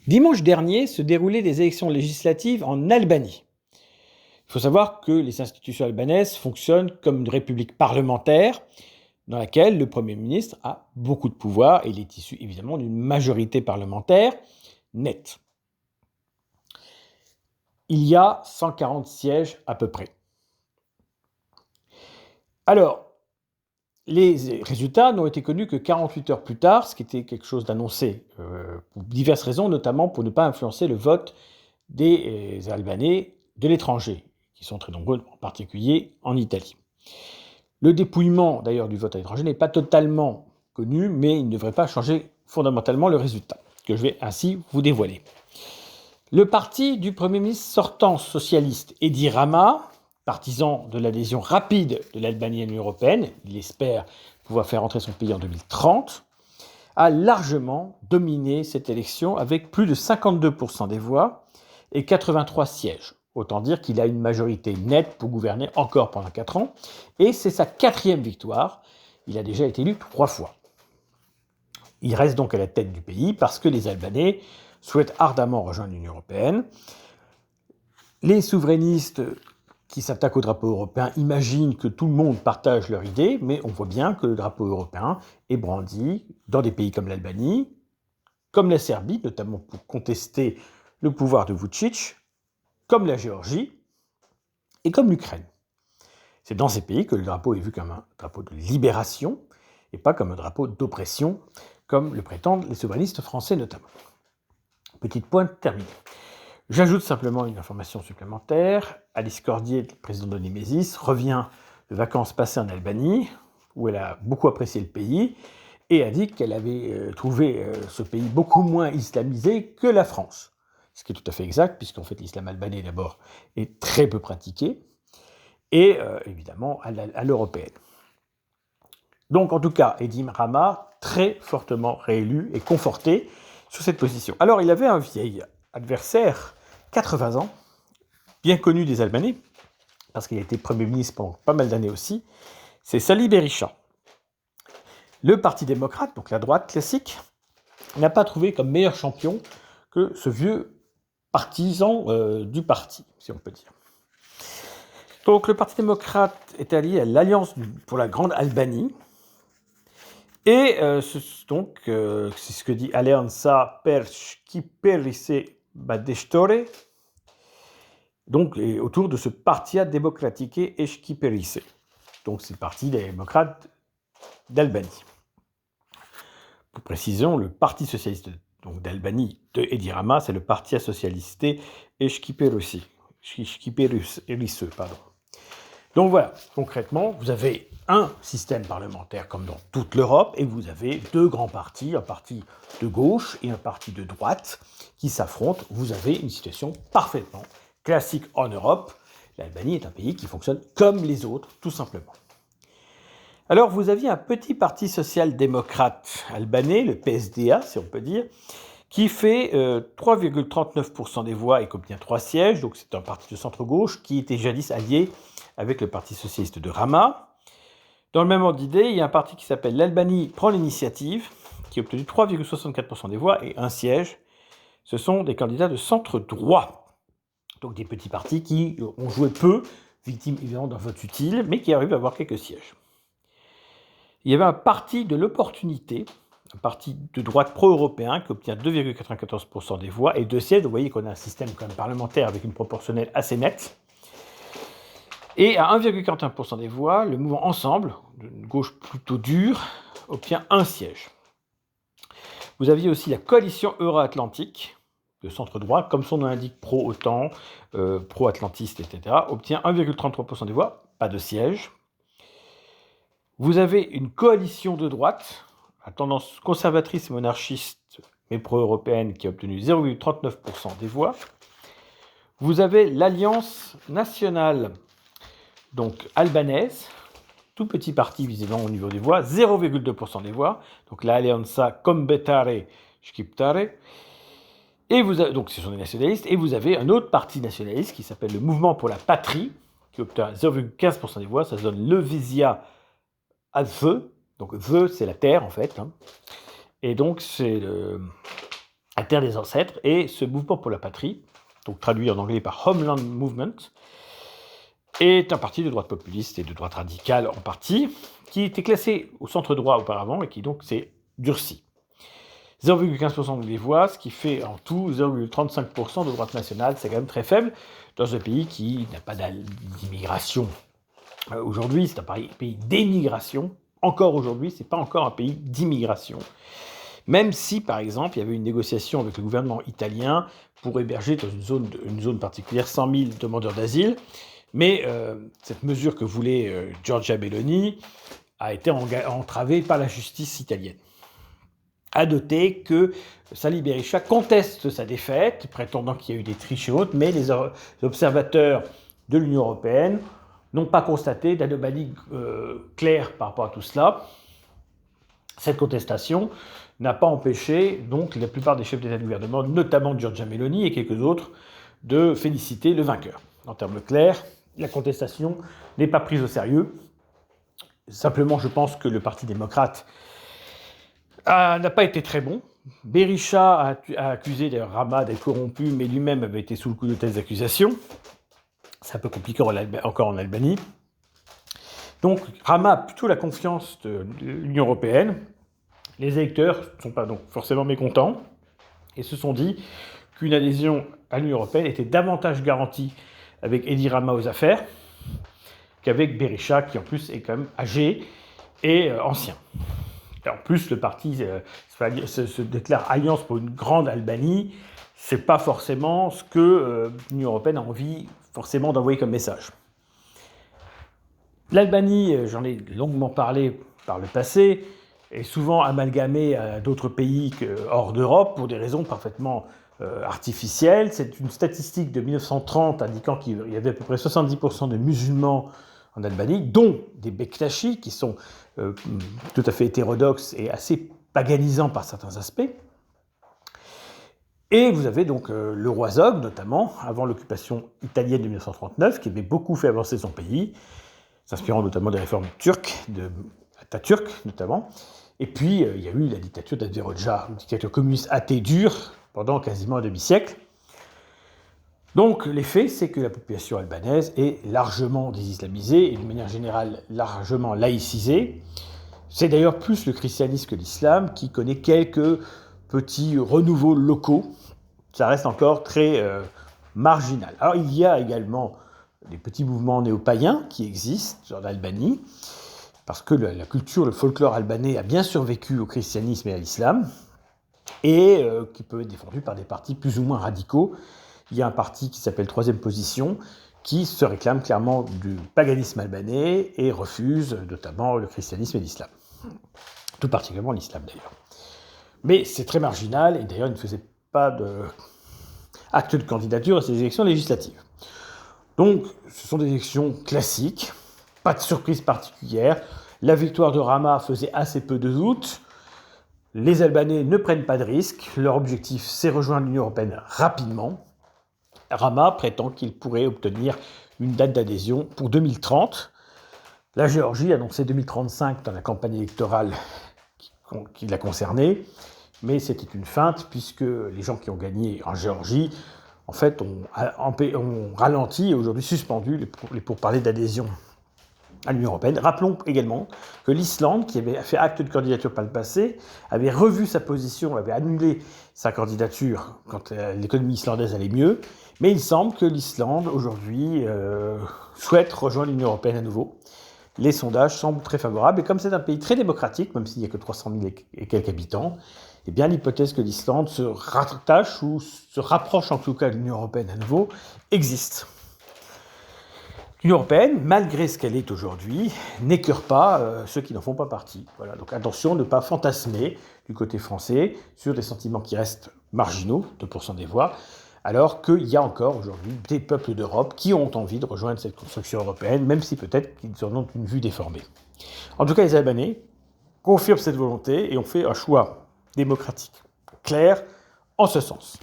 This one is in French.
Dimanche dernier se déroulaient des élections législatives en Albanie. Il faut savoir que les institutions albanaises fonctionnent comme une république parlementaire dans laquelle le Premier ministre a beaucoup de pouvoir et il est issu évidemment d'une majorité parlementaire nette. Il y a 140 sièges à peu près. Alors, les résultats n'ont été connus que 48 heures plus tard, ce qui était quelque chose d'annoncé pour diverses raisons, notamment pour ne pas influencer le vote des Albanais de l'étranger, qui sont très nombreux, en particulier en Italie. Le dépouillement d'ailleurs du vote à l'étranger n'est pas totalement connu, mais il ne devrait pas changer fondamentalement le résultat, que je vais ainsi vous dévoiler. Le parti du Premier ministre sortant socialiste Edi Rama, partisan de l'adhésion rapide de l'Albanie à l'Union européenne, il espère pouvoir faire entrer son pays en 2030, a largement dominé cette élection avec plus de 52% des voix et 83 sièges. Autant dire qu'il a une majorité nette pour gouverner encore pendant 4 ans. Et c'est sa 4e victoire. Il a déjà été élu 3 fois. Il reste donc à la tête du pays parce que les Albanais souhaitent ardemment rejoindre l'Union européenne. Les souverainistes qui s'attaquent au drapeau européen imaginent que tout le monde partage leur idée, mais on voit bien que le drapeau européen est brandi dans des pays comme l'Albanie, comme la Serbie, notamment pour contester le pouvoir de Vučić, comme la Géorgie et comme l'Ukraine. C'est dans ces pays que le drapeau est vu comme un drapeau de libération et pas comme un drapeau d'oppression, comme le prétendent les souverainistes français notamment. Petite pointe terminée. J'ajoute simplement une information supplémentaire. Alice Cordier, présidente de Nemesis, revient de vacances passées en Albanie, où elle a beaucoup apprécié le pays, et a dit qu'elle avait trouvé ce pays beaucoup moins islamisé que la France. Ce qui est tout à fait exact, puisqu'en fait l'islam albanais d'abord est très peu pratiqué, et évidemment à l'européenne. Donc en tout cas, Edi Rama, très fortement réélu et conforté sur cette position. Alors il avait un vieil adversaire, 80 ans, bien connu des Albanais, parce qu'il a été Premier ministre pendant pas mal d'années aussi, c'est Sali Berisha. Le Parti démocrate, donc la droite classique, n'a pas trouvé comme meilleur champion que ce vieux partisan du parti, si on peut dire. Donc le Parti démocrate est allié à l'Alliance pour la Grande Albanie, et c'est ce que dit Alianza per Shqiperise Badeshtore, donc autour de ce Partia Demokratike e Shqiperise. Donc c'est le Parti des démocrates d'Albanie. Pour précision, le Parti socialiste d'Albanie de Edi Rama, c'est le Partia Socialiste e Shqiperise. Donc voilà, concrètement, vous avez un système parlementaire comme dans toute l'Europe et vous avez 2 grands partis, un parti de gauche et un parti de droite qui s'affrontent. Vous avez une situation parfaitement classique en Europe. L'Albanie est un pays qui fonctionne comme les autres, tout simplement. Alors vous aviez un petit parti social-démocrate albanais, le PSDA si on peut dire, qui fait 3,39% des voix et qui obtient 3 sièges. Donc c'est un parti de centre-gauche qui était jadis allié avec le Parti socialiste de Rama. Dans le même ordre d'idée, il y a un parti qui s'appelle l'Albanie prend l'initiative, qui a obtenu 3,64% des voix et 1 siège. Ce sont des candidats de centre-droit. Donc des petits partis qui ont joué peu, victimes évidemment d'un vote utile, mais qui arrivent à avoir quelques sièges. Il y avait un parti de l'opportunité, un parti de droite pro-européen qui obtient 2,94% des voix et 2 sièges. Vous voyez qu'on a un système quand même parlementaire avec une proportionnelle assez nette. Et à 1,41% des voix, le mouvement Ensemble, d'une gauche plutôt dure, obtient 1 siège. Vous aviez aussi la coalition euro-atlantique, de centre-droit, comme son nom l'indique, pro-OTAN, pro-atlantiste, etc., obtient 1,33% des voix, pas de siège. Vous avez une coalition de droite, à tendance conservatrice et monarchiste, mais pro-européenne, qui a obtenu 0,39% des voix. Vous avez l'Alliance nationale, donc albanaise, tout petit parti visiblement au niveau des voix, 0,2% des voix, donc l'Alianza Kombetare Shqiptare, et donc ce sont des nationalistes, et vous avez un autre parti nationaliste qui s'appelle le Mouvement pour la Patrie, qui obtient 0,15% des voix, ça se donne Levizia Adve, donc The c'est la terre en fait, et donc c'est la terre des ancêtres, et ce mouvement pour la patrie, donc traduit en anglais par Homeland Movement, est un parti de droite populiste et de droite radicale en partie, qui était classé au centre droit auparavant et qui donc s'est durci. 0,15% des voix, ce qui fait en tout 0,35% de droite nationale, c'est quand même très faible dans un pays qui n'a pas d'immigration. Aujourd'hui, c'est un pays d'émigration. Encore aujourd'hui, c'est pas encore un pays d'immigration. Même si, par exemple, il y avait une négociation avec le gouvernement italien pour héberger dans une zone particulière 100 000 demandeurs d'asile, mais cette mesure que voulait Giorgia Meloni a été entravée par la justice italienne. À noter que Sali Berisha conteste sa défaite, prétendant qu'il y a eu des triches et autres, mais les observateurs de l'Union européenne n'ont pas constaté d'anomalie claire par rapport à tout cela. Cette contestation n'a pas empêché donc la plupart des chefs d'État et de gouvernement, notamment Giorgia Meloni et quelques autres, de féliciter le vainqueur. En termes clairs, la contestation n'est pas prise au sérieux. Simplement, je pense que le Parti démocrate n'a pas été très bon. Berisha a accusé d'ailleurs Rama d'être corrompu, mais lui-même avait été sous le coup de telles accusations. C'est un peu compliqué encore en Albanie. Donc Rama a plutôt la confiance de l'Union européenne. Les électeurs ne sont pas donc forcément mécontents et se sont dit qu'une adhésion à l'Union européenne était davantage garantie avec Edi Rama aux affaires qu'avec Berisha, qui en plus est quand même âgé et ancien. Et en plus, le parti se déclare alliance pour une grande Albanie. C'est pas forcément ce que l'Union européenne a envie forcément d'envoyer comme message. L'Albanie, j'en ai longuement parlé par le passé, est souvent amalgamée à d'autres pays hors d'Europe pour des raisons parfaitement artificielles. C'est une statistique de 1930 indiquant qu'il y avait à peu près 70% de musulmans en Albanie, dont des Bektashi, qui sont tout à fait hétérodoxes et assez paganisants par certains aspects. Et vous avez donc le roi Zog, notamment, avant l'occupation italienne de 1939, qui avait beaucoup fait avancer son pays, s'inspirant notamment des réformes turques, de Atatürk notamment. Et puis, il y a eu la dictature d'Enver Hoxha, une dictature communiste athée dure pendant quasiment un demi-siècle. Donc, l'effet, c'est que la population albanaise est largement désislamisée et, d'une manière générale, largement laïcisée. C'est d'ailleurs plus le christianisme que l'islam qui connaît quelques petits renouveaux locaux. Ça reste encore très marginal. Alors, il y a également des petits mouvements néo-païens qui existent en Albanie, parce que la culture, le folklore albanais a bien survécu au christianisme et à l'islam, et qui peut être défendu par des partis plus ou moins radicaux. Il y a un parti qui s'appelle Troisième Position, qui se réclame clairement du paganisme albanais et refuse notamment le christianisme et l'islam. Tout particulièrement l'islam d'ailleurs. Mais c'est très marginal, et d'ailleurs il ne faisait pas d'acte de candidature à ces élections législatives. Donc ce sont des élections classiques, pas de surprise particulière. La victoire de Rama faisait assez peu de doute. Les Albanais ne prennent pas de risques. Leur objectif, c'est rejoindre l'Union européenne rapidement. Rama prétend qu'il pourrait obtenir une date d'adhésion pour 2030. La Géorgie a annoncé 2035 dans la campagne électorale qui l'a concernée, mais c'était une feinte puisque les gens qui ont gagné en Géorgie, en fait, ont ralenti et aujourd'hui suspendu les pourparlers d'adhésion à l'Union européenne. Rappelons également que l'Islande, qui avait fait acte de candidature par le passé, avait revu sa position, avait annulé sa candidature quand l'économie islandaise allait mieux. Mais il semble que l'Islande, aujourd'hui, souhaite rejoindre l'Union européenne à nouveau. Les sondages semblent très favorables. Et comme c'est un pays très démocratique, même s'il n'y a que 300 000 et quelques habitants, eh bien, l'hypothèse que l'Islande se rattache ou se rapproche en tout cas de l'Union européenne à nouveau existe. L'Union européenne, malgré ce qu'elle est aujourd'hui, n'écœure pas ceux qui n'en font pas partie. Voilà, donc attention de ne pas fantasmer du côté français sur des sentiments qui restent marginaux, 2% des voix, alors qu'il y a encore aujourd'hui des peuples d'Europe qui ont envie de rejoindre cette construction européenne, même si peut-être qu'ils en ont une vue déformée. En tout cas, les Albanais confirment cette volonté et ont fait un choix démocratique clair en ce sens.